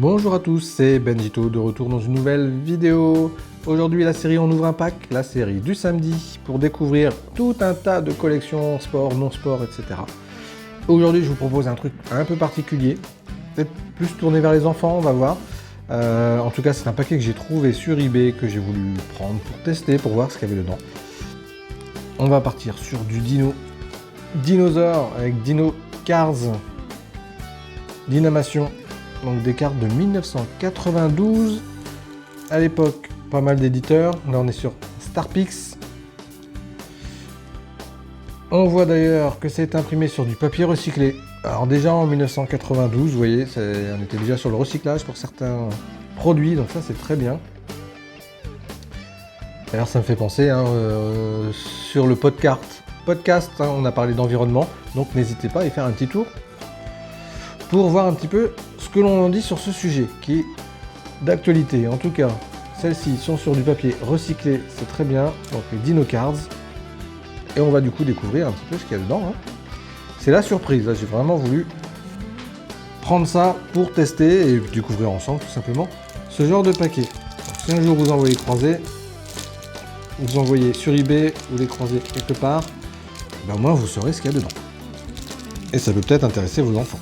Bonjour à tous, c'est Benjito de retour dans une nouvelle vidéo. Aujourd'hui la série On ouvre un pack, la série du samedi, pour découvrir tout un tas de collections sport, non sport, etc. Aujourd'hui je vous propose un truc un peu particulier, peut-être plus tourné vers les enfants, on va voir. En tout cas c'est un paquet que j'ai trouvé sur eBay, que j'ai voulu prendre pour tester, pour voir ce qu'il y avait dedans. On va partir sur du dinosaure avec Dino Cars, Dynamation. Donc des cartes de 1992. À l'époque, pas mal d'éditeurs. Là, on est sur Starpix. On voit d'ailleurs que c'est imprimé sur du papier recyclé. Alors déjà en 1992, vous voyez, on était déjà sur le recyclage pour certains produits, donc ça c'est très bien. D'ailleurs, ça me fait penser sur le podcast, on a parlé d'environnement, donc n'hésitez pas à y faire un petit tour pour voir un petit peu ce que l'on en dit sur ce sujet, qui est d'actualité. En tout cas, celles-ci sont sur du papier recyclé, c'est très bien, donc les Dino Cards. Et on va du coup découvrir un petit peu ce qu'il y a dedans. C'est la surprise, là j'ai vraiment voulu prendre ça pour tester et découvrir ensemble tout simplement ce genre de paquet. Donc, si un jour vous envoyez croiser, vous envoyez sur eBay ou les croiser quelque part, ben au moins vous saurez ce qu'il y a dedans. Et ça peut peut-être intéresser vos enfants.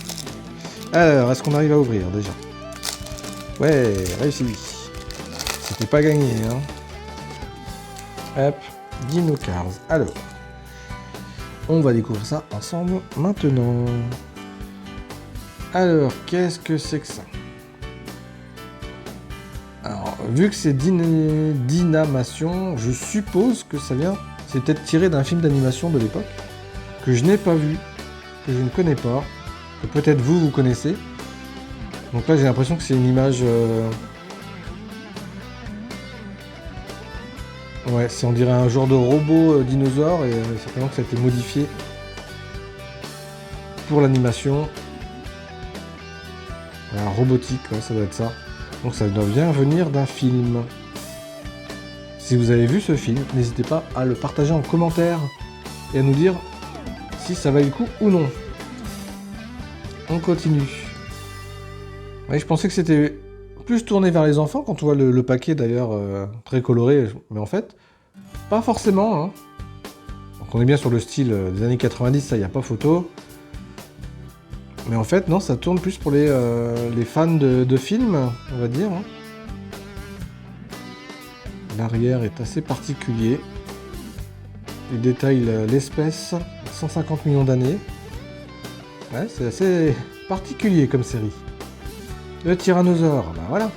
Alors, est-ce qu'on arrive à ouvrir déjà? Ouais, réussi. C'était pas gagné, hein. Hop, Dino Cars. Alors, on va découvrir ça ensemble maintenant. Alors, qu'est-ce que c'est que ça? Alors, vu que c'est Dynamation, je suppose que ça vient... C'est peut-être tiré d'un film d'animation de l'époque, que je n'ai pas vu, que je ne connais pas, que peut-être vous connaissez. Donc là, j'ai l'impression que c'est une image... Ouais, c'est on dirait un genre de robot dinosaure, et certainement que ça a été modifié pour l'animation. Alors, robotique, ouais, ça doit être ça. Donc ça doit bien venir d'un film. Si vous avez vu ce film, n'hésitez pas à le partager en commentaire et à nous dire si ça valait le coup ou non. On continue. Ouais, je pensais que c'était plus tourné vers les enfants quand on voit le paquet d'ailleurs très coloré, mais en fait, pas forcément. Hein. Donc on est bien sur le style des années 90, ça y a pas photo. Mais en fait, non, ça tourne plus pour les fans de films, on va dire. Hein. L'arrière est assez particulier. Il détaille l'espèce, 150 millions d'années. Ouais, c'est assez particulier comme série. Le tyrannosaure, bah voilà.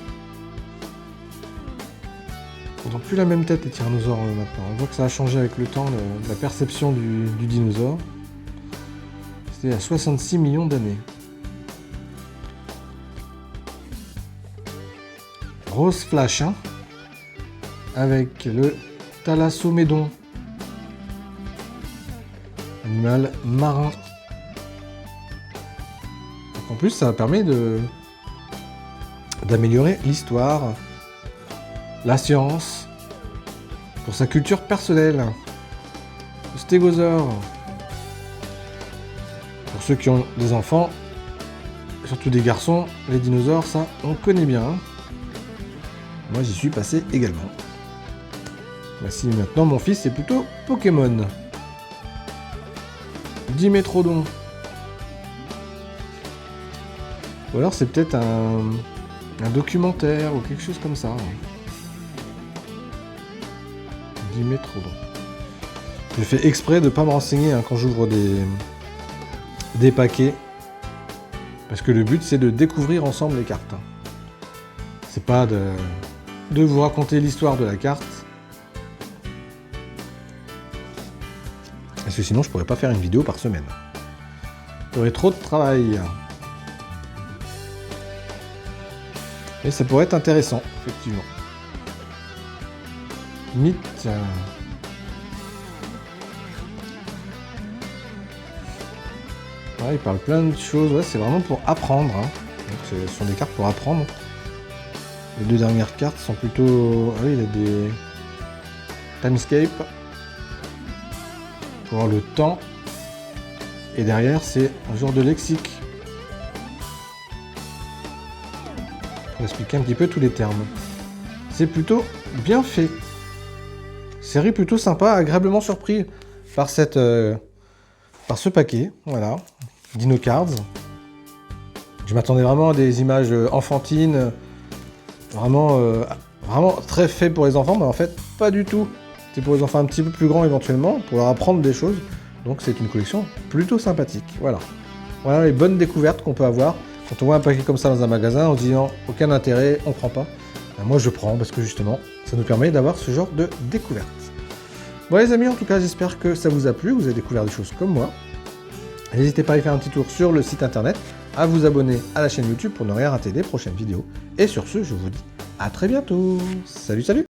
Ils n'ont plus la même tête les tyrannosaures maintenant. On voit que ça a changé avec le temps, la perception du dinosaure. C'était à 66 millions d'années. Rose Flash, hein, avec le Thalassomédon. Animal marin. Donc en plus, ça permet d'améliorer l'histoire, la science, pour sa culture personnelle. Le stégosaure. Pour ceux qui ont des enfants, surtout des garçons, les dinosaures, ça, on connaît bien. Moi, j'y suis passé également. Voici maintenant, mon fils, c'est plutôt Pokémon. Dimétrodon. Ou alors, c'est peut-être un documentaire ou quelque chose comme ça. Dimétrodon. Je fais exprès de ne pas me renseigner quand j'ouvre des paquets. Parce que le but, c'est de découvrir ensemble les cartes. C'est pas de vous raconter l'histoire de la carte. Parce que sinon, je pourrais pas faire une vidéo par semaine. J'aurais trop de travail. Et ça pourrait être intéressant, effectivement. Mythe. Ouais, il parle plein de choses. Ouais, c'est vraiment pour apprendre. Hein. Donc, ce sont des cartes pour apprendre. Les deux dernières cartes sont plutôt... Ah oui, il y a des... Timescape. Pour voir le temps. Et derrière, c'est un genre de lexique. pour expliquer un petit peu tous les termes. C'est plutôt bien fait. Série plutôt sympa, agréablement surpris par ce paquet, voilà, Dino Cards. Je m'attendais vraiment à des images enfantines, vraiment très fait pour les enfants, mais en fait, pas du tout. C'est pour les enfants un petit peu plus grands éventuellement, pour leur apprendre des choses. Donc c'est une collection plutôt sympathique, voilà. Voilà les bonnes découvertes qu'on peut avoir. Quand on voit un paquet comme ça dans un magasin, on se dit non, aucun intérêt, on prend pas. Ben, moi je prends parce que justement, ça nous permet d'avoir ce genre de découverte. Bon les amis, en tout cas, j'espère que ça vous a plu, vous avez découvert des choses comme moi. N'hésitez pas à y faire un petit tour sur le site internet, à vous abonner à la chaîne YouTube pour ne rien rater des prochaines vidéos. Et sur ce, je vous dis à très bientôt. Salut, salut!